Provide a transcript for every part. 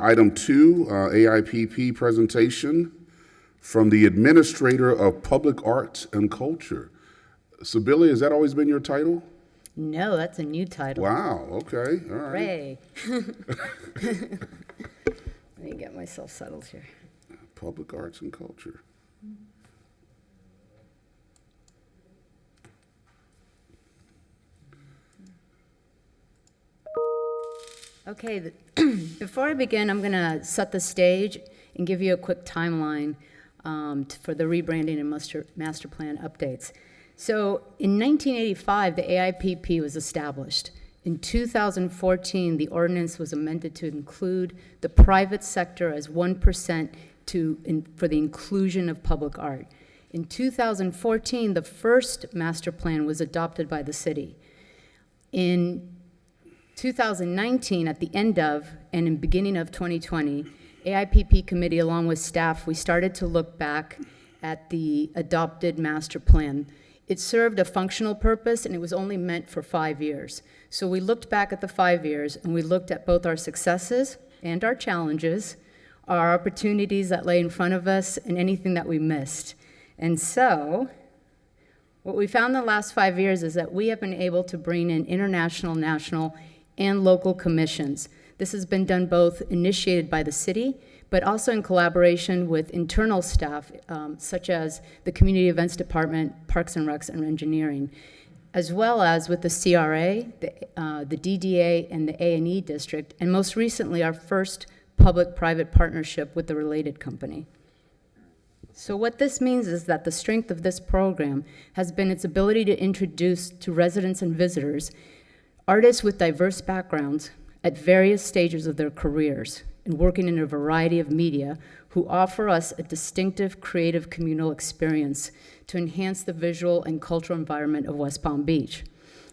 Item 2, AIPP presentation from the Administrator of Public Arts and Culture. Sybille, has that always been your title? No, that's a new title. Wow, okay, all right. Hooray. Let me get myself settled here. Public Arts and Culture. Okay, before I begin, I'm going to set the stage and give you a quick timeline for the rebranding and master plan updates. So in 1985, the AIPP was established. In 2014, the ordinance was amended to include the private sector as 1% for the inclusion of public art. In 2014, the first master plan was adopted by the city. In 2019, at the end of and in beginning of 2020, AIPP committee, along with staff, we started to look back at the adopted master plan. It served a functional purpose, and it was only meant for 5 years. So we looked back at the 5 years, and we looked at both our successes and our challenges, our opportunities that lay in front of us, and anything that we missed. And so what we found in the last 5 years is that we have been able to bring in international, national, and local commissions. This has been done both initiated by the city, but also in collaboration with internal staff, such as the Community Events Department, Parks and Recs, and Engineering, as well as with the CRA, the DDA, and the A&E District, and most recently, our first public-private partnership with the Related Company. So what this means is that the strength of this program has been its ability to introduce to residents and visitors artists with diverse backgrounds at various stages of their careers and working in a variety of media who offer us a distinctive, creative, communal experience to enhance the visual and cultural environment of West Palm Beach.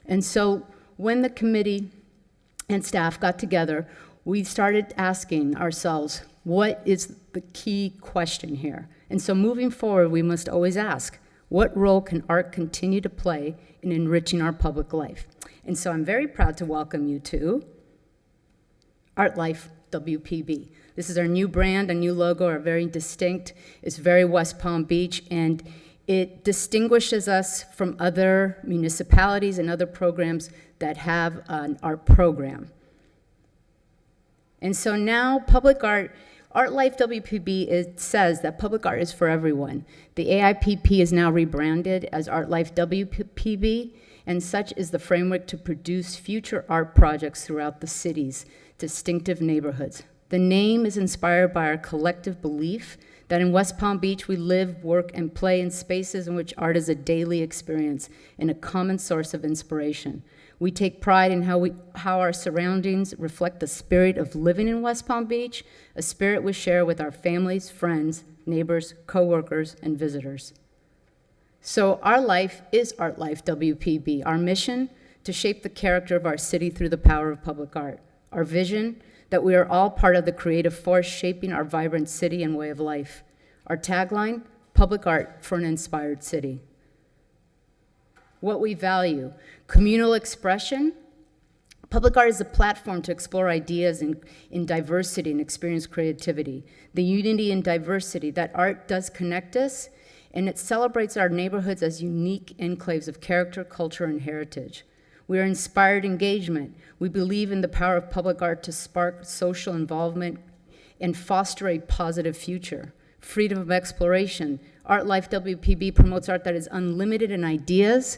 And so when the committee and staff got together, we started asking ourselves, what is the key question here? And so moving forward, we must always ask, what role can art continue to play in enriching our public life? And so I'm very proud to welcome you to ArtLife WPB. This is our new brand, a new logo, are very distinct. It's very West Palm Beach, and it distinguishes us from other municipalities and other programs that have an art program. And so now public art, ArtLife WPB, it says that public art is for everyone. The AIPP is now rebranded as ArtLife WPB, and such is the framework to produce future art projects throughout the city's distinctive neighborhoods. The name is inspired by our collective belief that in West Palm Beach we live, work, and play in spaces in which art is a daily experience and a common source of inspiration. We take pride in how our surroundings reflect the spirit of living in West Palm Beach, a spirit we share with our families, friends, neighbors, co-workers, and visitors. So our life is ArtLife WPB, our mission to shape the character of our city through the power of public art. Our vision that we are all part of the creative force shaping our vibrant city and way of life. Our tagline, public art for an inspired city. What we value, communal expression. Public art is a platform to explore ideas in diversity and experience creativity. The unity and diversity that art does connect us, and it celebrates our neighborhoods as unique enclaves of character, culture, and heritage. We are inspired engagement. We believe in the power of public art to spark social involvement and foster a positive future. Freedom of exploration. ArtLife WPB promotes art that is unlimited in ideas,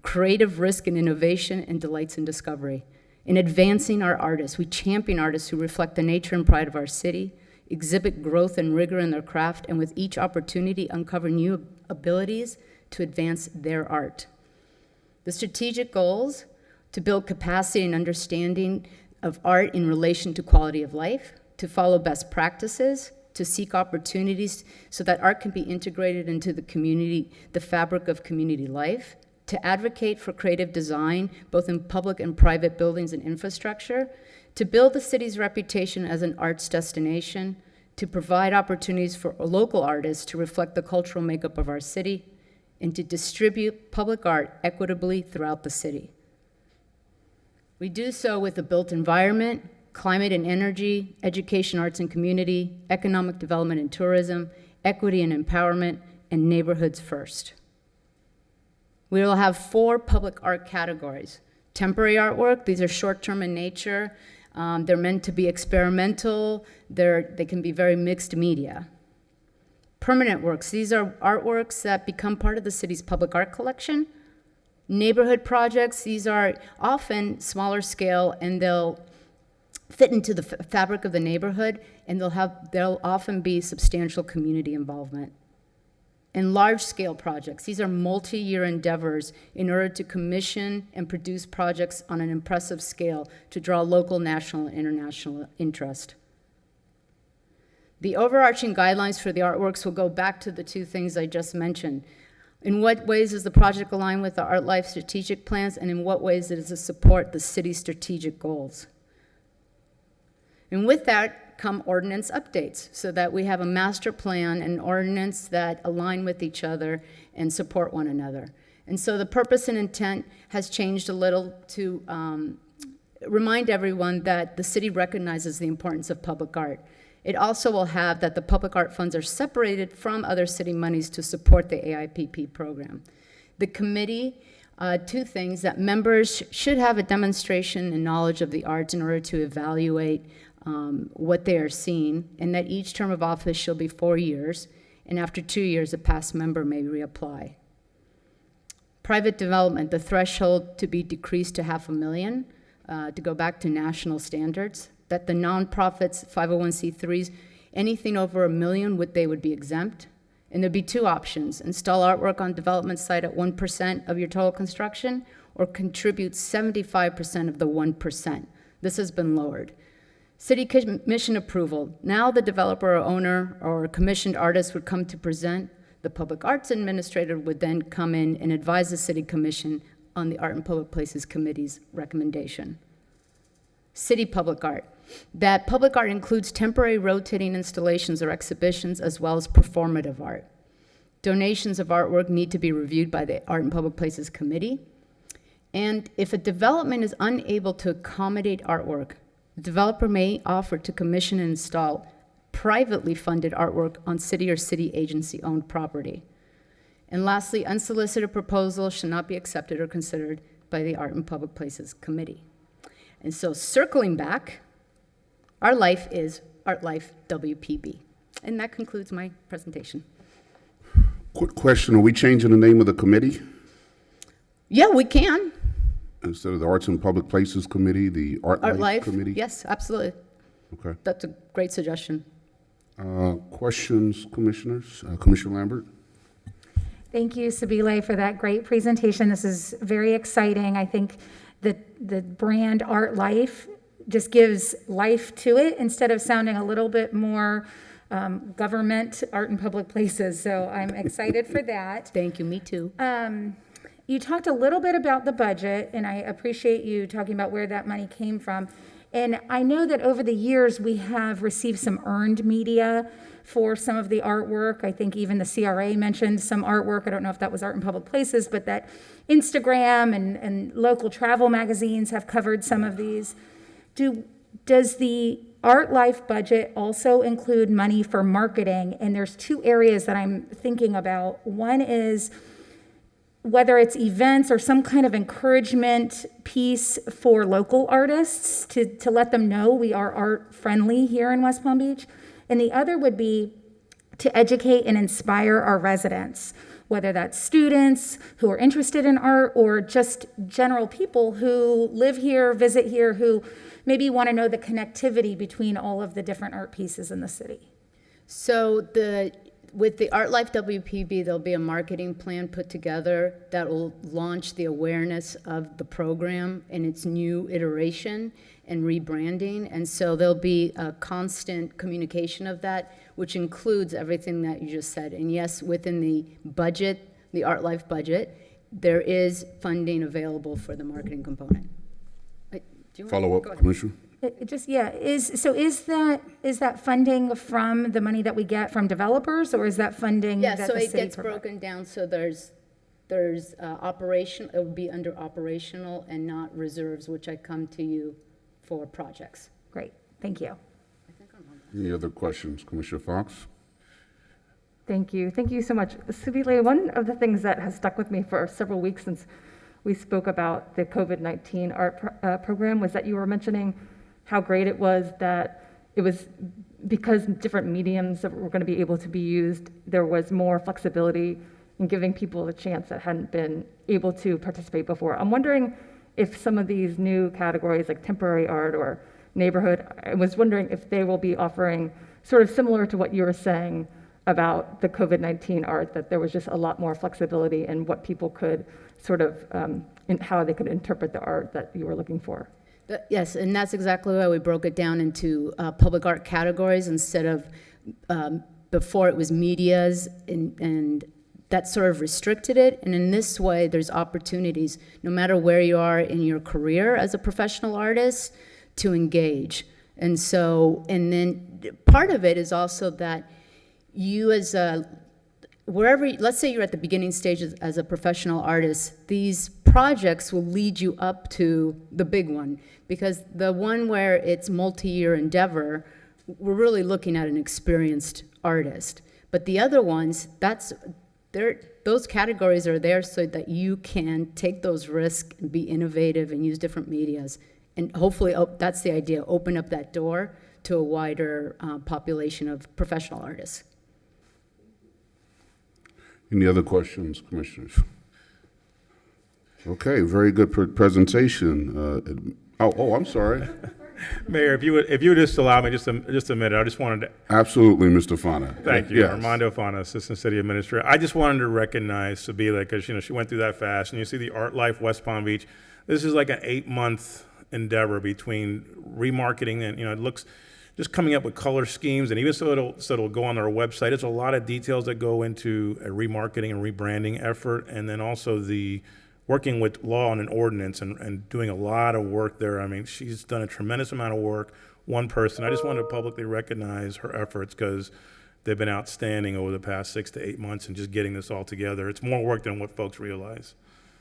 creative risk and innovation, and delights in discovery. In advancing our artists, we champion artists who reflect the nature and pride of our city, exhibit growth and rigor in their craft, and with each opportunity uncover new abilities to advance their art. The strategic goals: to build capacity and understanding of art in relation to quality of life, to follow best practices, to seek opportunities so that art can be integrated into the community, the fabric of community life, to advocate for creative design, both in public and private buildings and infrastructure, to build the city's reputation as an arts destination, to provide opportunities for local artists to reflect the cultural makeup of our city, and to distribute public art equitably throughout the city. We do so with a built environment, climate and energy, education, arts and community, economic development and tourism, equity and empowerment, and neighborhoods first. We will have 4 public art categories. Temporary artwork, these are short-term in nature. They're meant to be experimental. They can be very mixed media. Permanent works, these are artworks that become part of the city's public art collection. Neighborhood projects, these are often smaller scale, and they'll fit into the fabric of the neighborhood, and they'll often be substantial community involvement. And large-scale projects, these are multi-year endeavors in order to commission and produce projects on an impressive scale to draw local, national, and international interest. The overarching guidelines for the artworks will go back to the 2 things I just mentioned. In what ways is the project aligned with the ArtLife strategic plans, and in what ways does it support the city's strategic goals? And with that come ordinance updates, so that we have a master plan and ordinance that align with each other and support one another. And so the purpose and intent has changed a little to remind everyone that the city recognizes the importance of public art. It also will have that the public art funds are separated from other city monies to support the AIPP program. The committee, 2 things, that members should have a demonstration and knowledge of the arts in order to evaluate what they are seeing, and that each term of office shall be 4 years, and after 2 years, a past member may reapply. Private development, the threshold to be decreased to $500,000 to go back to national standards, that the nonprofits, 501c3s, anything over $1 million, they would be exempt. And there'd be 2 options: install artwork on development site at 1% of your total construction, or contribute 75% of the 1%. This has been lowered. City commission approval. Now the developer or owner or commissioned artist would come to present. The public arts administrator would then come in and advise the city commission on the Art and Public Places Committee's recommendation. City public art. That public art includes temporary rotating installations or exhibitions, as well as performative art. Donations of artwork need to be reviewed by the Art and Public Places Committee. And if a development is unable to accommodate artwork, the developer may offer to commission and install privately funded artwork on city or city agency-owned property. And lastly, unsolicited proposals should not be accepted or considered by the Art and Public Places Committee. And so circling back, our life is ArtLife WPB. And that concludes my presentation. Quick question, are we changing the name of the committee? Yeah, we can. Instead of the Arts and Public Places Committee, the ArtLife Committee? Yes, absolutely. Okay. That's a great suggestion. Questions, commissioners? Commissioner Lambert? Thank you, Sybille, for that great presentation. This is very exciting. I think that the brand ArtLife just gives life to it instead of sounding a little bit more government, art and public places. So I'm excited for that. Thank you, me too. You talked a little bit about the budget, and I appreciate you talking about where that money came from. And I know that over the years, we have received some earned media for some of the artwork. I think even the CRA mentioned some artwork. I don't know if that was Art in Public Places, but that Instagram and local travel magazines have covered some of these. Does the ArtLife budget also include money for marketing? And there's 2 areas that I'm thinking about. One is whether it's events or some kind of encouragement piece for local artists to let them know we are art friendly here in West Palm Beach. And the other would be to educate and inspire our residents, whether that's students who are interested in art or just general people who live here, visit here, who maybe want to know the connectivity between all of the different art pieces in the city. So with the ArtLife WPB, there'll be a marketing plan put together that will launch the awareness of the program in its new iteration and rebranding. And so there'll be a constant communication of that, which includes everything that you just said. And yes, within the budget, the ArtLife budget, there is funding available for the marketing component. Do you want to Follow go up, ahead? Commissioner? Is that funding from the money that we get from developers, or is that funding Yeah, that so the it city gets provides? broken down, so there's operation, it would be under operational and not reserves, which I come to you for projects. Great. Thank you. Any other questions, Commissioner Fox? Thank you. Thank you so much. Sybille, one of the things that has stuck with me for several weeks since we spoke about the COVID-19 art program was that you were mentioning how great it was that it was because different mediums that were going to be able to be used, there was more flexibility in giving people a chance that hadn't been able to participate before. I'm wondering if some of these new categories like temporary art or neighborhood, I was wondering if they will be offering sort of similar to what you were saying about the COVID-19 art, that there was just a lot more flexibility in what people could sort of, in how they could interpret the art that you were looking for. Yes, and that's exactly why we broke it down into public art categories instead of, before it was medias, and that sort of restricted it. And in this way, there's opportunities, no matter where you are in your career as a professional artist, to engage. And so, and then part of it is also that you as a, wherever, let's say you're at the beginning stages as a professional artist, these projects will lead you up to the big one, because the one where it's multi-year endeavor, we're really looking at an experienced artist. But the other ones, those categories are there so that you can take those risks and be innovative and use different medias. And hopefully, that's the idea, open up that door to a wider population of professional artists. Any other questions, commissioners? Okay, very good presentation. I'm sorry. Mayor, if you would just allow me just a minute, I just wanted to. Absolutely, Mr. Fana. Thank you, Yes. Armando Fana, Assistant City Administrator. I just wanted to recognize Sybille because she went through that fast, and you see the ArtLife West Palm Beach. This is like an 8-month endeavor between remarketing and it looks just coming up with color schemes, and even so it'll go on our website. There's a lot of details that go into a remarketing and rebranding effort, and then also the working with law and an ordinance and doing a lot of work there. I mean, she's done a tremendous amount of work, one person. I just wanted to publicly recognize her efforts because they've been outstanding over the past 6 to 8 months and just getting this all together. It's more work than what folks realize.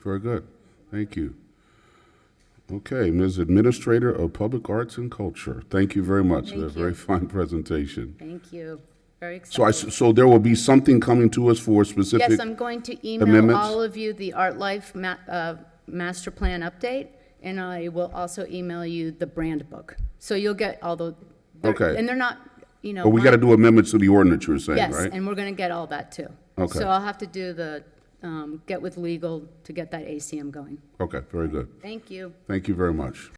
Very good. Thank you. Okay, Ms. Administrator of Public Arts and Culture, thank you very much for that very fine presentation. Thank you. Very exciting. So there will be something coming to us for specific Yes, I'm going to email amendments? all of you the ArtLife master plan update, and I will also email you the brand book. So you'll get all the, Okay. and they're not, But we got to do amendments to the ordinance, you're saying, yes, right? and we're going to get all that too. Okay. So I'll have to do the, get with legal to get that ACM going. Okay, very good. Thank you. Thank you very much.